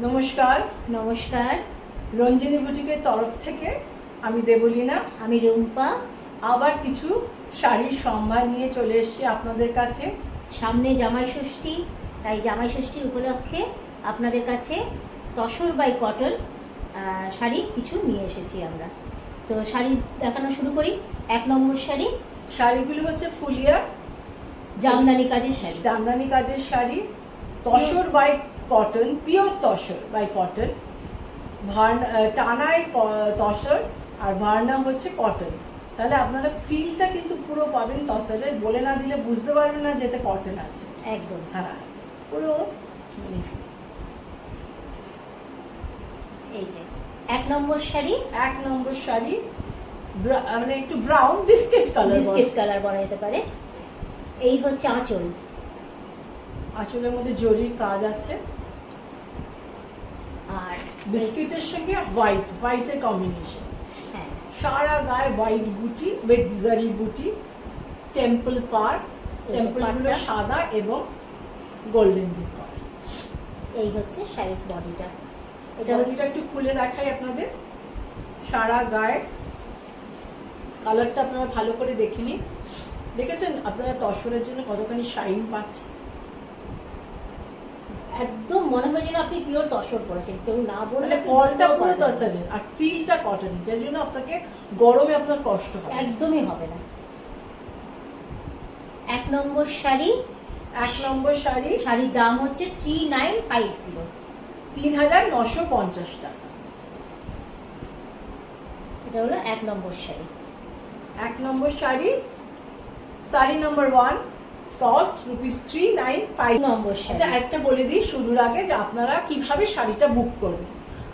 নমস্কার। নমস্কার। রঞ্জিনী বুটিকের তরফ থেকে আমি দেবলীনা, আমি রুম্পা। আবার কিছু শাড়ির সম্ভার নিয়ে চলে এসেছি আপনাদের কাছে। সামনে জামাই ষষ্ঠী, তাই জামাই ষষ্ঠী উপলক্ষে আপনাদের কাছে তসর বাই কটন শাড়ি কিছু নিয়ে এসেছি আমরা। তো শাড়ি দেখানো শুরু করি। 1 নম্বর শাড়ি। শাড়িগুলো হচ্ছে ফুলিয়া জামদানি কাজের শাড়ি। জামদানি কাজের sari, tussar by cotton, pure tussar by cotton. টানায় তসর আর ভার্না হচ্ছে কটন। তাহলে আপনারা ফিলটা কিন্তু পুরো পাবেন তসরের, বলে না দিলে বুঝতে পারবেন না যেতে কটন আছে। একদম হ্যাঁ, পুরো এই যে 1 নম্বর শাড়ি। 1 নম্বর শাড়ি মানে একটু ব্রাউন বিস্কিট কালার বলা যেতে পারে। এই হচ্ছে আঁচল। আঁচলের মধ্যে জরির কাজ আছে আর বিস্কিটের সঙ্গে হোয়াইটের কম্বিনেশন। হ্যাঁ, সারা গায়ে হোয়াইট বুটি উইথ জারি বুটি, টেম্পল পার্ট, টেম্পলগুলো সাদা এবং গোল্ডেন ডিকর। এই হচ্ছে শাড়ির বডিটা। এটা একটু খুলে দেখাই আপনাদের। সারা গায়ে কালারটা আপনারা ভালো করে দেখে নিন। দেখেছেন আপনারা তসরের জন্য কতখানি শাইন পাচ্ছে। একদম মনে হয় যেন আপনি পিওর তসর পরেছেন, কেউ না বললে ফলটা পুরো তসরের আর ফিলটা কটন, যার জন্য আপনাকে গরমে আপনার কষ্ট হবে একদমই হবে না। 1 নম্বর শাড়ি। 1 নম্বর শাড়ি। শাড়ির দাম হচ্ছে 3950, 3950 টাকা। এটা হলো 1 নম্বর শাড়ি। 1 নম্বর শাড়ি, শাড়ি নম্বর 1, কস্ট ₹395। নম্বর শাড়ি। আচ্ছা, একটা বলে দিই শুরুর আগে যে আপনারা কিভাবে শাড়িটা বুক করবেন।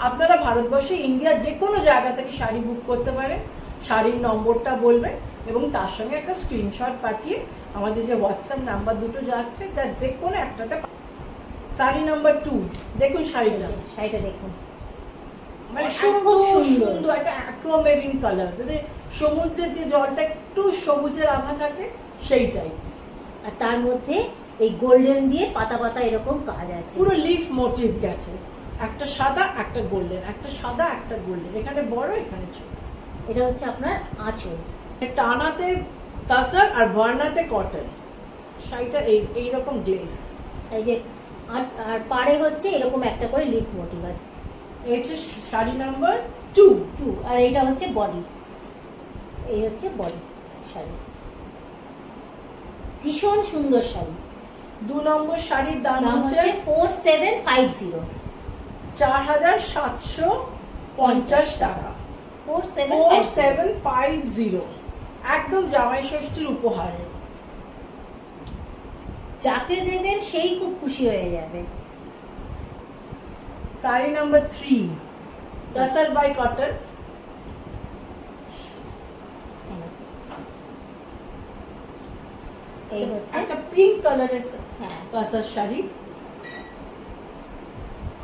আপনারা ভারতবর্ষে, ইন্ডিয়ার যে কোনো জায়গা থেকে শাড়ি বুক করতে পারেন। শাড়ির নম্বরটা বলবেন এবং তার সঙ্গে একটা স্ক্রিনশট পাঠিয়ে আমাদের যে হোয়াটসঅ্যাপ নাম্বার দুটো যাচ্ছে, যার যে কোনো একটাতে। শাড়ি নাম্বার 2, দেখুন শাড়িটা দেখুন, মানে অসম্ভব সুন্দর। একটা অ্যাকুয়ামেরিন কালার, যদি সমুদ্রের যে জলটা একটু সবুজের আভা থাকে সেইটাই। আর তার মধ্যে এই গোল্ডেন দিয়ে পাতা পাতা এরকম কাজ আছে, পুরো লিফ মোটিভ গেছে, একটা সাদা একটা গোল্ডেন, একটা সাদা একটা গোল্ডেন, এখানে বড় এখানে ছোট। এটা হচ্ছে আপনার আঁচল। টানাতে তাসার আর ভার্নাতে কটন। শাড়িটা এইরকম গ্লেস। এই যে আর পাড়ে হচ্ছে এরকম একটা করে লিফ মোটিভ আছে। এই হচ্ছে শাড়ি নাম্বার 2। আর এটা হচ্ছে বডি। এই হচ্ছে বডি শাড়ি, ভীষণ সুন্দর শাড়ি। 2 নম্বর শাড়ির দাম হচ্ছে 4750, 4750 টাকা। 4750, একদম জামাই ষষ্ঠীর উপহারে। যাকে দেবেন সেই খুব খুশি হয়ে যাবে। Sari number 3, tussar by cotton. এই হচ্ছে একটা পিঙ্ক কালারের হ্যাঁ, তাসার শাড়ি।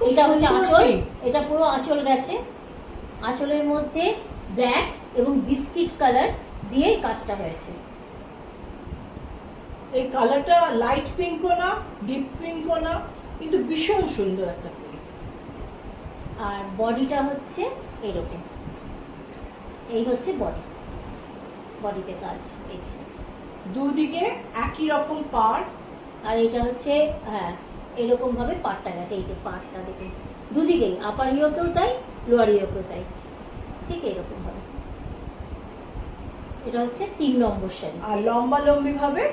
এটা হচ্ছে আঁচল। এটা পুরো আঁচল গেছে। আঁচলের মধ্যে ব্ল্যাক এবং বিস্কিট কালার দিয়ে কাজটা হয়েছে। এই কালারটা লাইট পিঙ্কও না, ডিপ পিঙ্কও না, কিন্তু ভীষণ সুন্দর একটা পিঙ্ক। আর বডিটা হচ্ছে এরকম। এই হচ্ছে বডি, বডিতে কাজ। এই যে দুদিকে একই রকম পাড়। আর এটা হচ্ছে হ্যাঁ, এরকম ভাবে পাটটা গেছে। এই যে পাটটা দেখুন, দুদিকেই, আপার ইয়োকেও তাই, লোয়ার ইয়োকেও তাই, ঠিক এরকম ভাবে। এটা হচ্ছে 3 নম্বর শাড়ি। আর লম্বা লম্বি ভাবে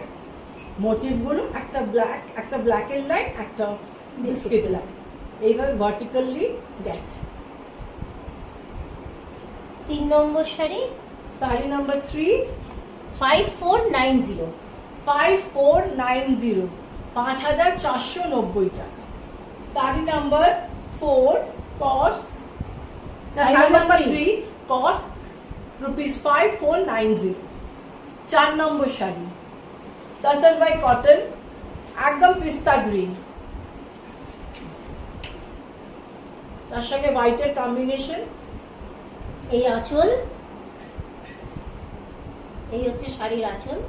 মোটিভগুলো, একটা ব্ল্যাক, একটা ব্ল্যাকের লাইন, একটা বিস্কিট লাইন, এইভাবে ভার্টিক্যালি গেছে। 3 নম্বর শাড়ি, শাড়ি নাম্বার 3, 5490, 5490, 5490 টাকা। Sari number 4, cost, sari number 3, cost ₹5490। 4 নম্বর শাড়ি, তাসার বাই কটন, একদম পিস্তা গ্রিন, তার সঙ্গে হোয়াইটের কম্বিনেশন। এই আঁচল, এই হচ্ছে শাড়ির আঁচল।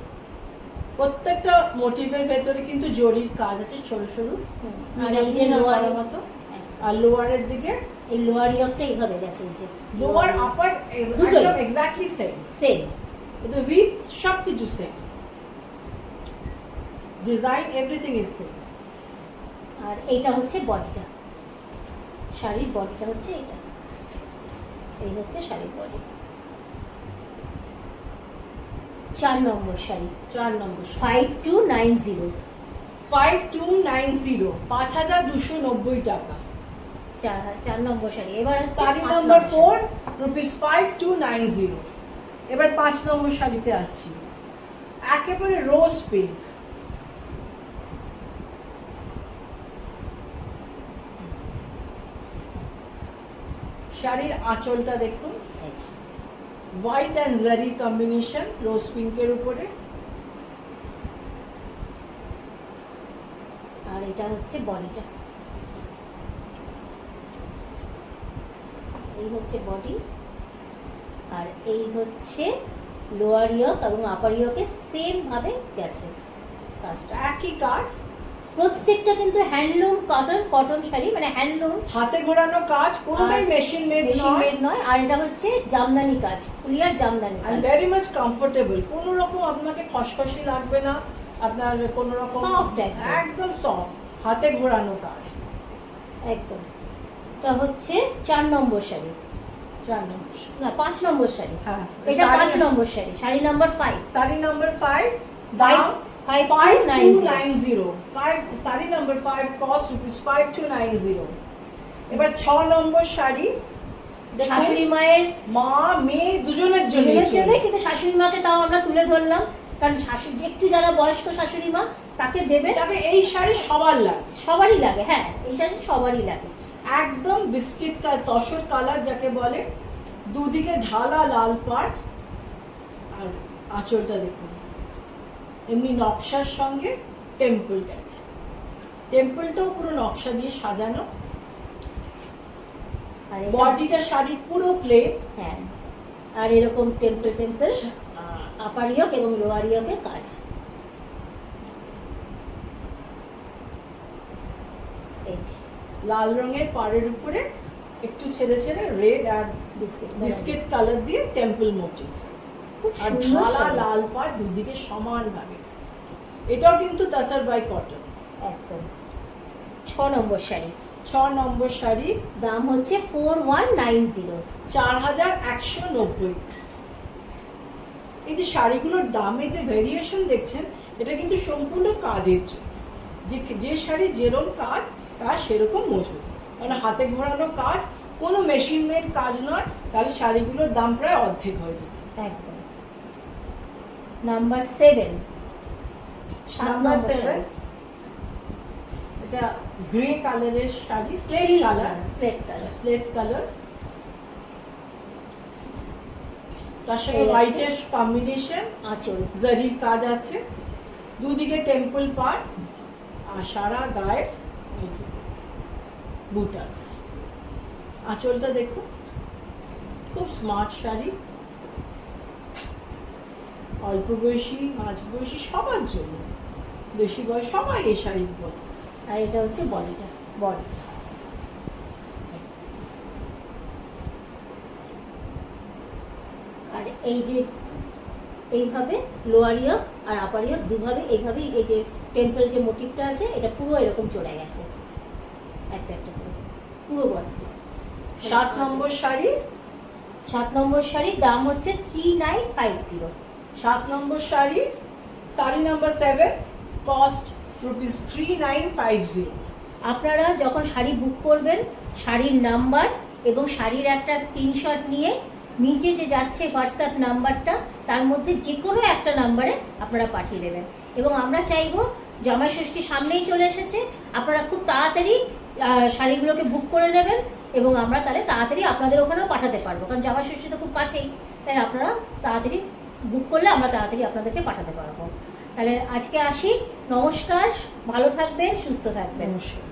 প্রত্যেকটা মোটিভের ভেতরে কিন্তু জরির কাজ আছে, ছোট সরু। আর এই যে লোয়ারের মতো আর লোয়ারের দিকে এই লোয়ার ইয়রটা এইভাবে গেছে, এই যে লোয়ার আপার দুটোই একদম এক্স্যাক্টলি সেম, সেম, কিন্তু উইথ সব কিছু same, design everything is same. আর এইটা হচ্ছে বডিটা, শাড়ির বডিটা হচ্ছে এটা, এই হচ্ছে শাড়ির বডি। 4 নম্বর শাড়ি, 4 নম্বর 5290, 5290, 5290 টাকা। 4 নম্বর শাড়ি। এবার শাড়ি নাম্বার 4 রুপিস 5290। এবার 5 নম্বর শাড়িতে আসছি, একেবারে রোজ পিঙ্ক, শাড়ির আঁচলটা দেখুন, হোয়াইট অ্যান্ড জারি কম্বিনেশন রোজ পিঙ্কের উপরে। আর এটা হচ্ছে বডিটা, এই হচ্ছে বডি, আর এই হচ্ছে লোয়ার ইয়ক এবং আপার ইয়কে সেম ভাবে গেছে কাজটা, একই কাজ, প্রত্যেকটা কিন্তু হ্যান্ডলুম কটন শাড়ি, মানে হ্যান্ডলুম, হাতে ঘোরানো কাজ, কোনোটাই মেশিন মেড নয়, নয়। আর এটা হচ্ছে জামদানি কাজ, ফুলিয়ার জামদানি কাজ, ভেরি মাচ কমফোর্টেবল, কোনো রকম আপনাকে খসখসি লাগবে না, আপনার কোনো রকম Soft একদম সফট, হাতে ঘোরানো কাজ একদম। এটা হচ্ছে 4 নম্বর শাড়ি, 4 নম্বর শাড়ি। না 5 নম্বর শাড়ি, হ্যাঁ, এটা 5 নম্বর শাড়ি, শাড়ি নাম্বার 5, শাড়ি নাম্বার 5, দাম 5290, 5 শাড়ি নাম্বার 5 কস্ট রুপিস 5290। এবার 6 নম্বর শাড়ি, শাশুড়ি মায়ের, মা মেয়ে দুজনের জন্য, কিন্তু শাশুড়ি মাকে তাও আমরা তুলে ধরলাম, কারণ শাশুড়ি একটু যারা বয়স্ক শাশুড়ি মা তাকে দেবে, তবে এই শাড়ি সবার লাগে, সবারই লাগে, হ্যাঁ এই শাড়ি সবারই লাগে। একদম বিস্কিট তসর কালার যাকে বলে, দুদিকে ঢালা লাল পাড়, আর আঁচলটা দেখুন এমনি নকশার সঙ্গে টেম্পল গেছে, টেম্পলটাও পুরো নকশা দিয়ে সাজানো, আর বডিটা শাড়ির পুরো প্লেন, হ্যাঁ, আর এরকম টেম্পল আপার ইয়ক এবং লোয়ার ইয়কে কাজ। লাল রঙের পাড়ের উপরে একটু ছেড়ে ছেড়ে রেড আর বিস্কিট কালার দিয়ে টেম্পল মোটিভ, খুব আর সুন্দর ঢালা শাড়ি, লাল পাড় দুদিকে সমানভাবে গেছে। এটাও কিন্তু তাসার বাই কটন। একদম। 6 নম্বর শাড়ি, 6 নম্বর শাড়ি, দাম হচ্ছে 4190, 4190। এই যে শাড়িগুলোর দামে যে ভেরিয়েশন দেখছেন, এটা কিন্তু সম্পূর্ণ কাজের জন্য, যে শাড়ি যেরকম কাজ তার সেরকম মজুরি, মানে হাতে ঘোরানো কাজ, কোনো মেশিন মেড কাজ নয়, তাহলে শাড়িগুলোর দাম প্রায় অর্ধেক হয়ে যেত। একদম। নাম্বার 7, নাম্বার 7, এটা গ্রে কালারের sari, slate colour, slate colour, তার সঙ্গে হোয়াইটের কম্বিনেশন, আঁচল জারির কাজ আছে, দুদিকে টেম্পল পার্ট, আর সারা গায়ে এই যে বুটাস। আঁচলটা দেখুন, খুব স্মার্ট শাড়ি, অল্প বয়সী মাঝ বয়সী সবার জন্য, বেশি বয়স সবাই এই শাড়ি পরে। আর এটা হচ্ছে বডিটা, বডি। আর এই যে এইভাবে লোয়ার ইয়ক আর আপার ইয়ক দুভাবে এইভাবেই, এই যে টেম্পল যে মোটিভটা আছে এটা পুরো এরকম চলে গেছে, একটা একটা করে পুরো বডি। 7 নম্বর শাড়ি, 7 নম্বর শাড়ির দাম হচ্ছে 3950, 7 number sari, sari number 7 cost rupees 3950। আপনারা যখন শাড়ি বুক করবেন, শাড়ির নাম্বার এবং শাড়ির একটা স্ক্রিনশট নিয়ে নিচে যে যাচ্ছে হোয়াটসঅ্যাপ নাম্বারটা, তার মধ্যে যে কোনো একটা নাম্বারে আপনারা পাঠিয়ে দেবেন। এবং আমরা চাইবো, জামাই ষষ্ঠী সামনেই চলে এসেছে, আপনারা খুব তাড়াতাড়ি শাড়িগুলোকে বুক করে নেবেন, এবং আমরা তাহলে তাড়াতাড়ি আপনাদের ওখানেও পাঠাতে পারবো, কারণ জামাই ষষ্ঠী তো খুব কাছেই, তাই আপনারা তাড়াতাড়ি বুক করলে আমরা তাড়াতাড়ি আপনাদেরকে পাঠাতে পারবো। তাহলে আজকে আসি, নমস্কার, ভালো থাকবেন, সুস্থ থাকবেন। নমস্কার।